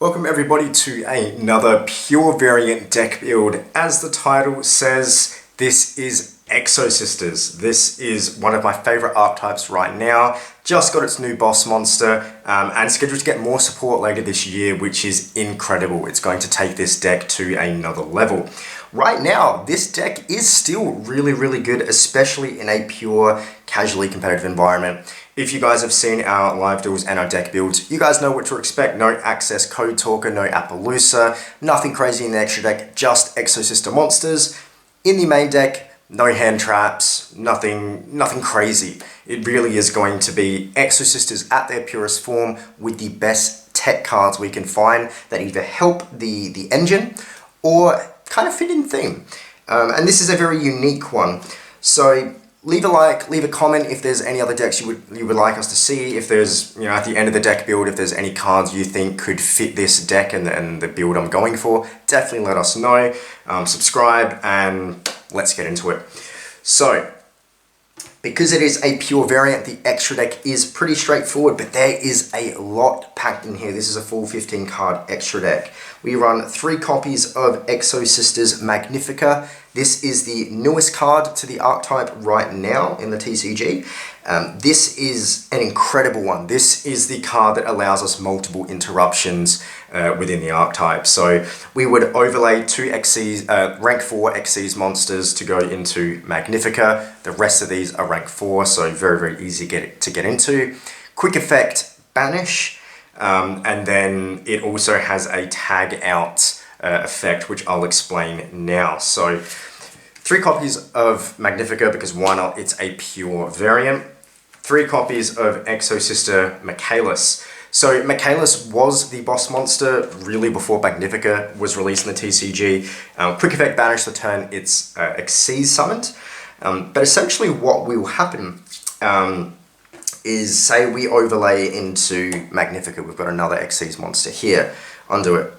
Welcome everybody to another pure variant deck build. As the title says, this is Exosisters. This is one of my favorite archetypes right now. Just got its new boss monster and scheduled to get more support later this year, which is incredible. It's going to take this deck to another level. Right now, this deck is still really good, especially in a pure, casually competitive environment. If you guys have seen our live duels and our deck builds, you guys know what to expect. No access code talker, no Appaloosa, nothing crazy in the extra deck, just Exosister monsters. In the main deck, no hand traps, nothing crazy. It really is going to be Exosisters at their purest form with the best tech cards we can find that either help the engine or kind of fit in theme. And this is a very unique one. So leave a like, leave a comment if there's any other decks you would like us to see. If there's, at the end of the deck build, if there's any cards you think could fit this deck and the build I'm going for, definitely let us know. Subscribe and let's get into it. So, because it is a pure variant, the extra deck is pretty straightforward, but there is a lot packed in here. This is a full 15 card extra deck. We run 3 copies of Exosisters Magnifica. This is the newest card to the archetype right now in the TCG. This is an incredible one. This is the card that allows us multiple interruptions within the archetype. So we would overlay 2 rank 4 Xyz monsters to go into Magnifica. The rest of these are rank 4, so very easy to get into. Quick effect, Banish, and then it also has a tag out effect, which I'll explain now. So 3 copies of Magnifica, because why not? It's a pure variant. 3 copies of Exosister Michaelis. So Michaelis was the boss monster really before Magnifica was released in the TCG. Quick effect Banish the turn it's Xyz summoned. But essentially what will happen is, say we overlay into Magnifica, we've got another Xyz monster here under it.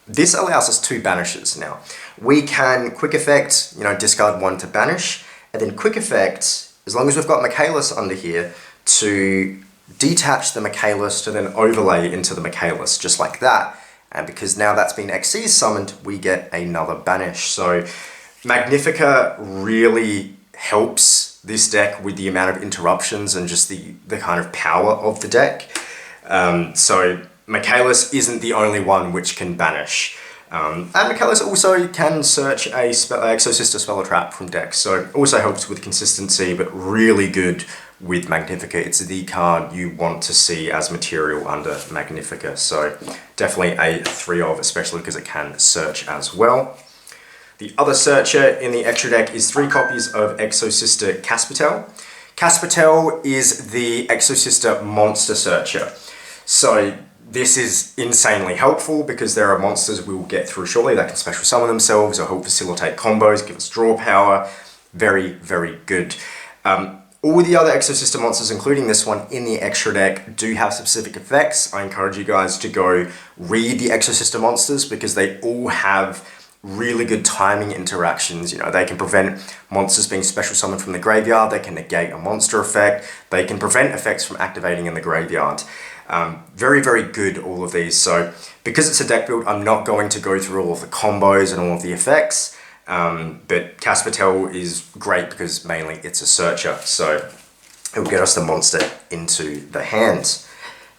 This allows us 2 banishes now. We can quick effect, discard 1 to banish, and then quick effect, as long as we've got Michaelis under here, to detach the Michaelis to then overlay into the Michaelis, just like that. And because now that's been Xyz summoned, we get another banish. So Magnifica really helps this deck with the amount of interruptions and just the kind of power of the deck. So Michaelis isn't the only one which can banish. And Michaelis also can search a Exosister spell or trap from decks, so also helps with consistency, but really good with Magnifica. It's the card you want to see as material under Magnifica, so definitely a 3 of, especially because it can search as well. The other searcher in the extra deck is 3 copies of Exosister Caspatel. Caspatel is the Exosister monster searcher. So this is insanely helpful because there are monsters we will get through shortly that can special summon themselves or help facilitate combos, give us draw power. Very good. All the other Exosister monsters, including this one in the extra deck, do have specific effects. I encourage you guys to go read the Exosister monsters because they all have really good timing interactions. They can prevent monsters being special summoned from the graveyard, they can negate a monster effect, they can prevent effects from activating in the graveyard. Very good, all of these. So because it's a deck build, I'm not going to go through all of the combos and all of the effects, but Caspatel is great because mainly it's a searcher, so it will get us the monster into the hand.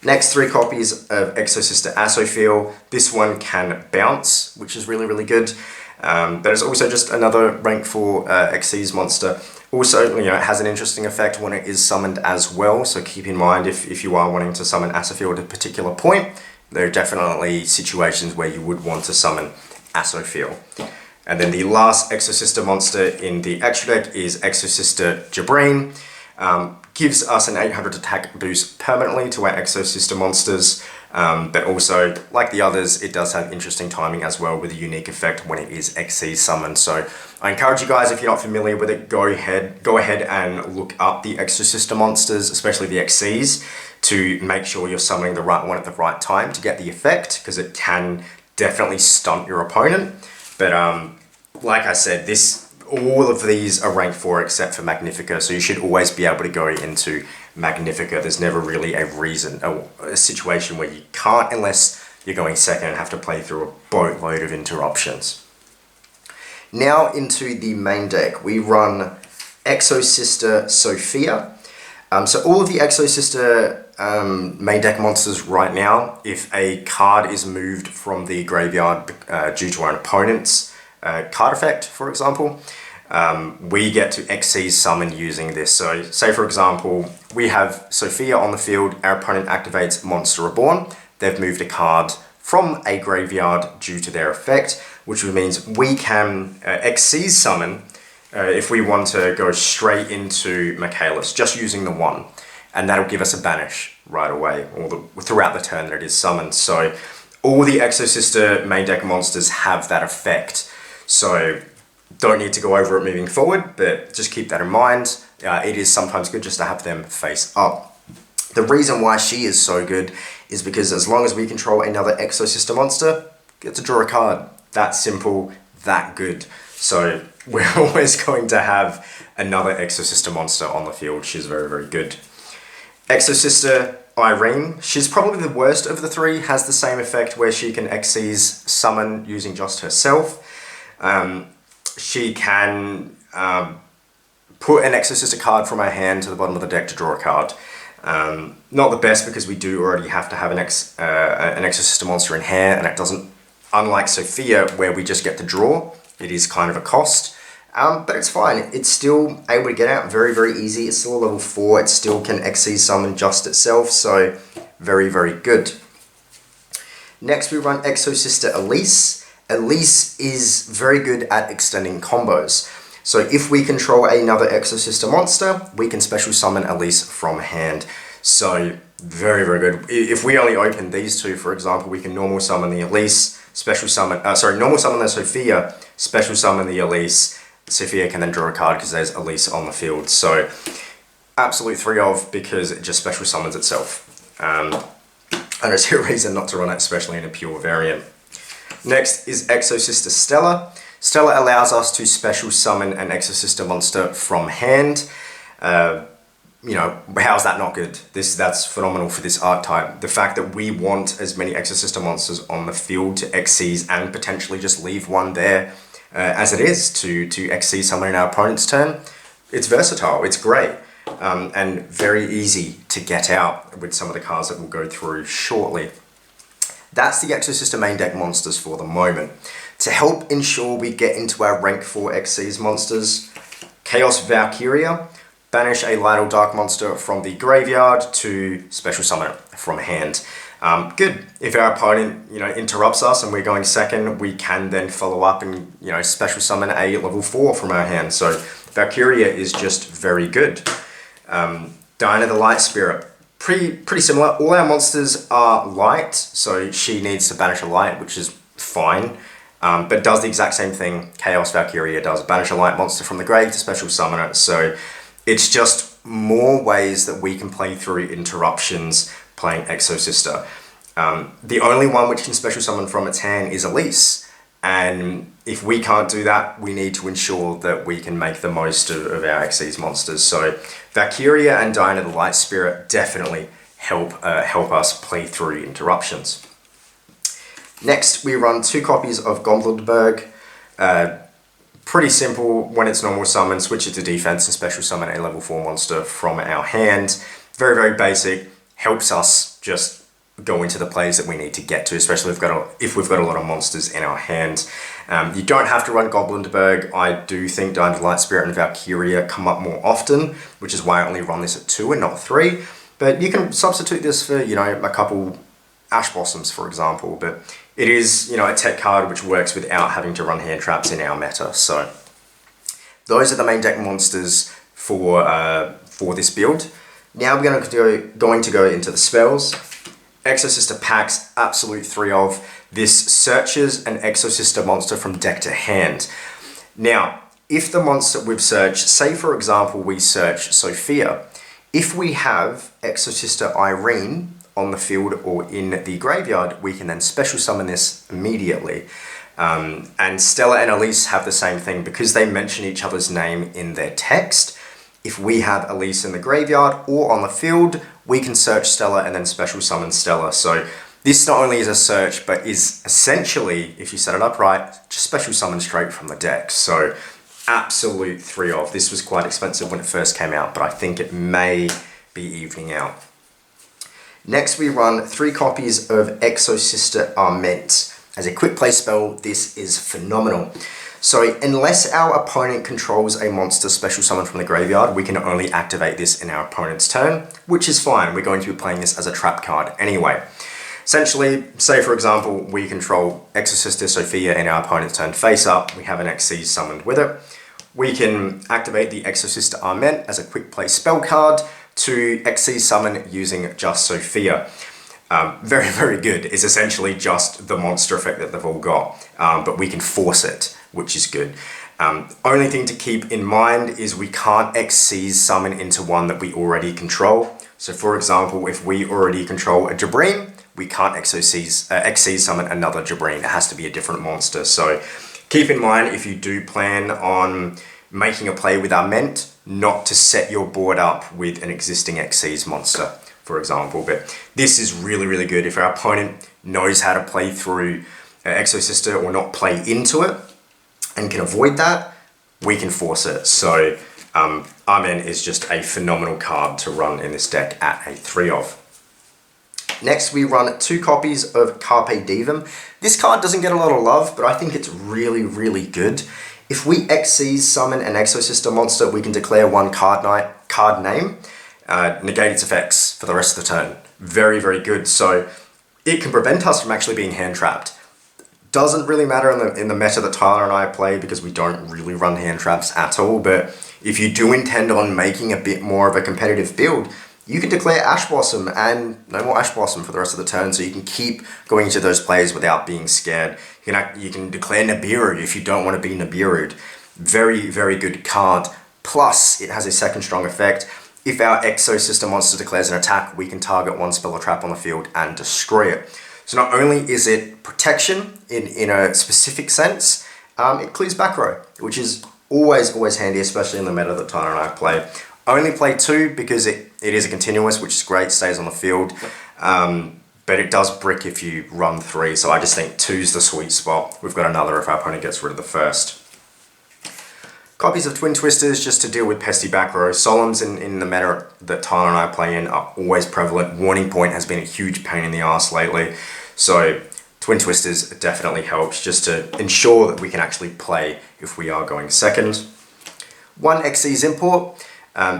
Next, 3 copies of Exosister Asophil. This one can bounce, which is really good. But it's also just another rank 4 Xyz monster. Also, it has an interesting effect when it is summoned as well. So keep in mind if you are wanting to summon Asophil at a particular point, there are definitely situations where you would want to summon Asophil. And then the last Exosister monster in the extra deck is Exosister Jabreen. Gives us an 800 attack boost permanently to our Exosister monsters, but also, like the others, it does have interesting timing as well with a unique effect when it is Xyz summoned. So I encourage you guys, if you're not familiar with it, go ahead and look up the Exosister monsters, especially the Xyz, to make sure you're summoning the right one at the right time to get the effect, because it can definitely stunt your opponent. But like I said, all of these are rank 4 except for Magnifica, so you should always be able to go into Magnifica. There's never really a situation where you can't, unless you're going second and have to play through a boatload of interruptions. Now into the main deck, we run Exosister Sophia. So all of the Exosister main deck monsters right now, if a card is moved from the graveyard due to an opponent's card effect, for example, we get to Xyz summon using this. So say for example, we have Sophia on the field, our opponent activates Monster Reborn, they've moved a card from a graveyard due to their effect, which means we can Xyz summon if we want to go straight into Michaelis, just using the one, and that'll give us a banish right away, or throughout the turn that it is summoned. So all the Exosister main deck monsters have that effect. So don't need to go over it moving forward, but just keep that in mind. It is sometimes good just to have them face up. The reason why she is so good is because as long as we control another Exosister monster, get to draw a card. That simple, that good. So we're always going to have another Exosister monster on the field. She's very, very good. Exosister Irene, she's probably the worst of the three, has the same effect where she can Xyz summon using just herself. She can put an Exosister card from her hand to the bottom of the deck to draw a card. Not the best because we do already have to have an Exosister monster in hand, and it doesn't, unlike Sophia where we just get to draw, it is kind of a cost. But it's fine, it's still able to get out very, very easy. It's still a level 4, it still can Xyz summon just itself, so very, very good. Next we run Exosister Elise. Elise is very good at extending combos. So if we control another Exosister monster, we can special summon Elise from hand. So very, very good. If we only open these two, for example, we can normal summon the Elise, normal summon the Sophia, special summon the Elise. Sophia can then draw a card because there's Elise on the field. So absolute 3 of, because it just special summons itself. I don't see a reason not to run it, especially in a pure variant. Next is Exosister Stella. Stella allows us to special summon an Exosister monster from hand. You know, how's that not good? That's phenomenal for this archetype. The fact that we want as many Exosister monsters on the field to Xyz and potentially just leave one there as it is to Xyz summon in our opponent's turn, it's versatile, it's great, and very easy to get out with some of the cards that we'll go through shortly. That's the Exosister main deck monsters for the moment. To help ensure we get into our rank 4 Xyz monsters, Chaos Valkyria, banish a light or dark monster from the graveyard to special summon it from hand. Good. If our opponent, interrupts us and we're going second, we can then follow up and, special summon a level 4 from our hand. So Valkyria is just very good. Diana the Light Spirit, pretty similar. All our monsters are light, so she needs to banish a light, which is fine. But does the exact same thing Chaos Valkyria does. Banish a light monster from the grave to special summon it. So it's just more ways that we can play through interruptions playing Exosister. The only one which can special summon from its hand is Elise, and if we can't do that, we need to ensure that we can make the most of our Xyz monsters. So Valkyria and Diana the Light Spirit definitely help us play through interruptions. Next, we run 2 copies of Goblinberg. Pretty simple. When it's normal summon, switch it to defense and special summon a level 4 monster from our hand. Very, very basic. Helps us just go into the plays that we need to get to, especially if we've got a lot of monsters in our hand. You don't have to run Goblinberg. I do think Diana the Light Spirit and Valkyria come up more often, which is why I only run this at 2 and not 3. But you can substitute this for, a couple Ash Blossoms, for example. But it is, a tech card which works without having to run hand traps in our meta. So those are the main deck monsters for this build. Now we're going to go into the spells. Exosister packs, absolute 3 of. This searches an Exosister monster from deck to hand. Now, if the monster we've searched, say for example we search Sophia, if we have Exosister Irene on the field or in the graveyard, we can then special summon this immediately. And Stella and Elise have the same thing because they mention each other's name in their text. If we have Elise in the graveyard or on the field, we can search Stella and then special summon Stella. So This not only is a search, but is essentially, if you set it up right, just special summon straight from the deck. So absolute 3 of. This was quite expensive when it first came out, but I think it may be evening out. Next we run 3 copies of Exosister Arment. As a quick play spell, this is phenomenal. So unless our opponent controls a monster special summon from the graveyard, we can only activate this in our opponent's turn, which is fine. We're going to be playing this as a trap card anyway. Essentially, say for example, we control Exosister Sophia in our opponent's turn face up, we have an Xyz summoned with it. We can activate the Exosister Arment as a quick play spell card to Xyz summon using just Sophia. Very, very good. It's essentially just the monster effect that they've all got, but we can force it, which is good. Only thing to keep in mind is we can't Xyz summon into one that we already control. So for example, if we already control a Jabreen, we can't Xyz summon another Jabreen. It has to be a different monster. So keep in mind, if you do plan on making a play with Arment, not to set your board up with an existing Xyz monster, for example. But this is really, really good. If our opponent knows how to play through Exosister or not play into it and can avoid that, we can force it. So Arment is just a phenomenal card to run in this deck at a 3 of. Next, we run 2 copies of Carpe Diem. This card doesn't get a lot of love, but I think it's really, really good. If we Xyz summon an Exosister monster, we can declare 1 card name, negate its effects for the rest of the turn. Very, very good. So it can prevent us from actually being hand trapped. Doesn't really matter in the meta that Tyler and I play because we don't really run hand traps at all. But if you do intend on making a bit more of a competitive build, you can declare Ash Blossom and no more Ash Blossom for the rest of the turn, so you can keep going into those plays without being scared. You can declare Nibiru if you don't want to be Nibiru'd. Very, very good card. Plus, it has a second strong effect. If our Exosister monster declares an attack, we can target 1 spell or trap on the field and destroy it. So not only is it protection in a specific sense, it clears back row, which is always handy, especially in the meta that Tyler and I play. Only play 2 because it is a continuous, which is great, stays on the field. But it does brick if you run 3, so I just think 2's the sweet spot. We've got another if our opponent gets rid of the first. Copies of Twin Twisters just to deal with pesty back row. Solemns in the meta that Tyler and I play in are always prevalent. Warning Point has been a huge pain in the ass lately. So Twin Twisters definitely helps just to ensure that we can actually play if we are going second. 1 Xyz import.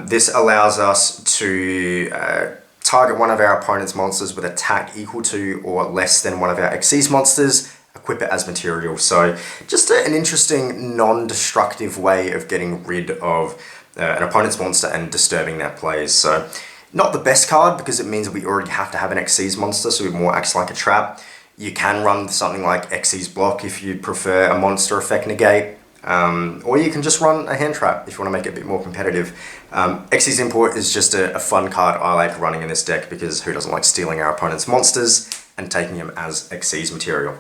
This allows us to target one of our opponent's monsters with attack equal to or less than one of our Xyz monsters, equip it as material. So just an interesting non-destructive way of getting rid of an opponent's monster and disturbing their plays. So not the best card because it means that we already have to have an Xyz monster, so it more acts like a trap. You can run something like Xyz block if you prefer a monster effect negate. Or you can just run a hand trap if you want to make it a bit more competitive. Xyz import is just a fun card I like running in this deck because who doesn't like stealing our opponent's monsters and taking them as Xyz material.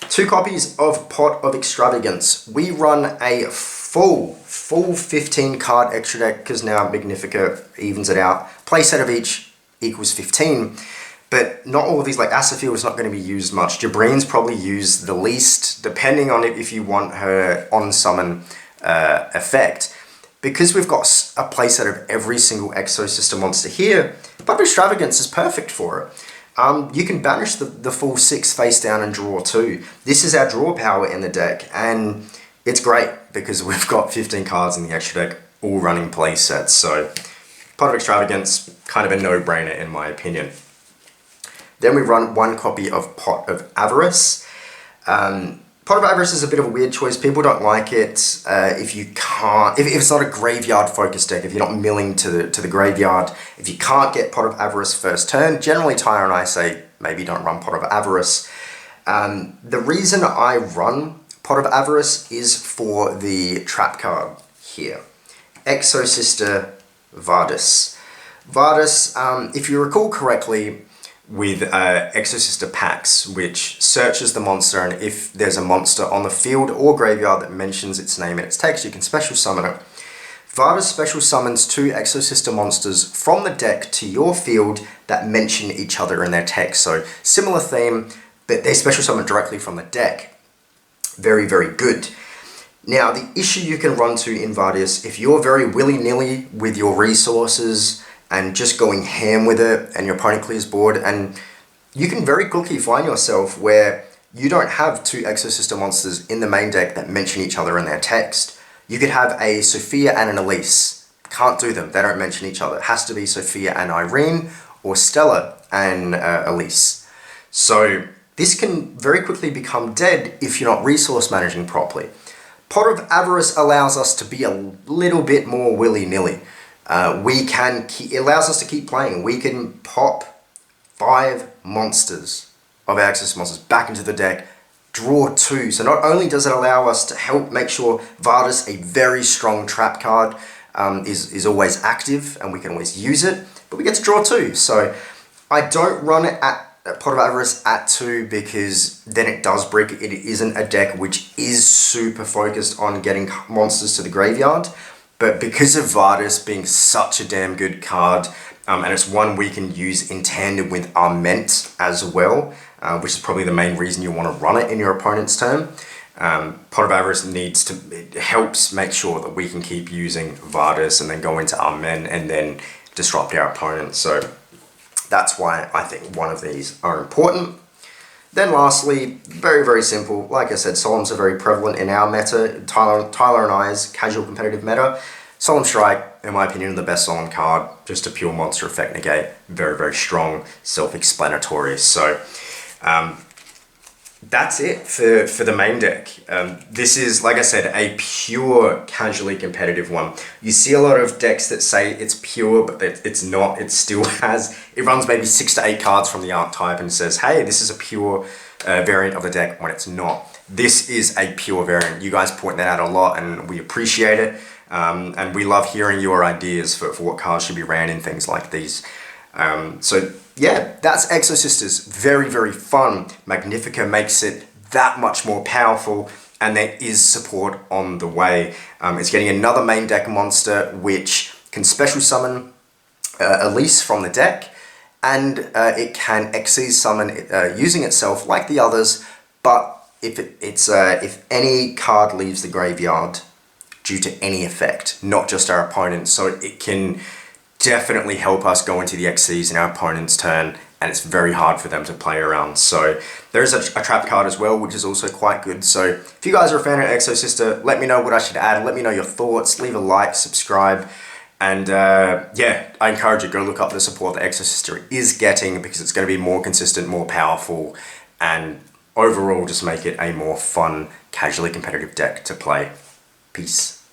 2 copies of Pot of Extravagance. We run a full 15 card extra deck because now Magnifica evens it out. Play set of each equals 15. But not all of these, like Asafil is not going to be used much. Jabreen's probably used the least, depending on it if you want her on-summon effect. Because we've got a playset of every single Exosister monster here, Pot of Extravagance is perfect for it. You can banish the full 6 face down and draw 2. This is our draw power in the deck, and it's great because we've got 15 cards in the extra deck, all running play sets. So Pot of Extravagance, kind of a no-brainer in my opinion. Then we run 1 copy of Pot of Avarice. Pot of Avarice is a bit of a weird choice. People don't like it if it's not a graveyard focused deck, if you're not milling to the graveyard. If you can't get Pot of Avarice first turn, generally Tyre and I say maybe don't run Pot of Avarice. The reason I run Pot of Avarice is for the trap card here. Exosister Vardis. Vardis, if you recall correctly, with Exosister packs, which searches the monster, and if there's a monster on the field or graveyard that mentions its name in its text, you can special summon it. Vardas special summons 2 Exosister monsters from the deck to your field that mention each other in their text. So similar theme, but they special summon directly from the deck. Very, very good. Now, the issue you can run to in Vardas, if you're very willy-nilly with your resources and just going ham with it and your opponent clears board, and you can very quickly find yourself where you don't have 2 Exosister monsters in the main deck that mention each other in their text. You could have a Sophia and an Elise. Can't do them, they don't mention each other. It has to be Sophia and Irene, or Stella and Elise. So this can very quickly become dead if you're not resource managing properly. Pot of Avarice allows us to be a little bit more willy-nilly. It allows us to keep playing. We can pop 5 monsters of our Exosister monsters back into the deck, draw 2. So not only does it allow us to help make sure Vardas, a very strong trap card, is always active and we can always use it, but we get to draw 2. So I don't run it at Pot of Avarice at 2 because then it does break. It isn't a deck which is super focused on getting monsters to the graveyard, but because of Vardas being such a damn good card, and it's one we can use in tandem with Arment as well, which is probably the main reason you want to run it in your opponent's turn. Pot of Avarice it helps make sure that we can keep using Vardas and then go into Arment and then disrupt our opponent. So that's why I think one of these are important. Then lastly, very, very simple. Like I said, Solemns are very prevalent in our meta, Tyler and I's casual competitive meta. Solemn Strike, in my opinion, the best Solemn card. Just a pure monster effect negate. Very, very strong, self-explanatory. So that's it for the main deck. This is, like I said, a pure casually competitive one. You see a lot of decks that say it's pure, but it's not. It still it runs maybe 6 to 8 cards from the archetype and says, hey, this is a pure variant of the deck, when it's not. This is a pure variant. You guys point that out a lot and we appreciate it. And we love hearing your ideas for what cards should be ran in things like these. So yeah, that's Exosisters. Very, very fun. Magnifica makes it that much more powerful, and there is support on the way. It's getting another main deck monster which can special summon Elise from the deck, and it can Xyz summon using itself like the others, but if any card leaves the graveyard due to any effect, not just our opponent, so it can definitely help us go into the Xyz in our opponent's turn, and it's very hard for them to play around. So there's a trap card as well, which is also quite good. So if you guys are a fan of Exosister, let me know what I should add. Let me know your thoughts. Leave a like, subscribe, and yeah, I encourage you, go look up the support that Exosister is getting, because it's going to be more consistent, more powerful, and overall just make it a more fun, casually competitive deck to play. Peace.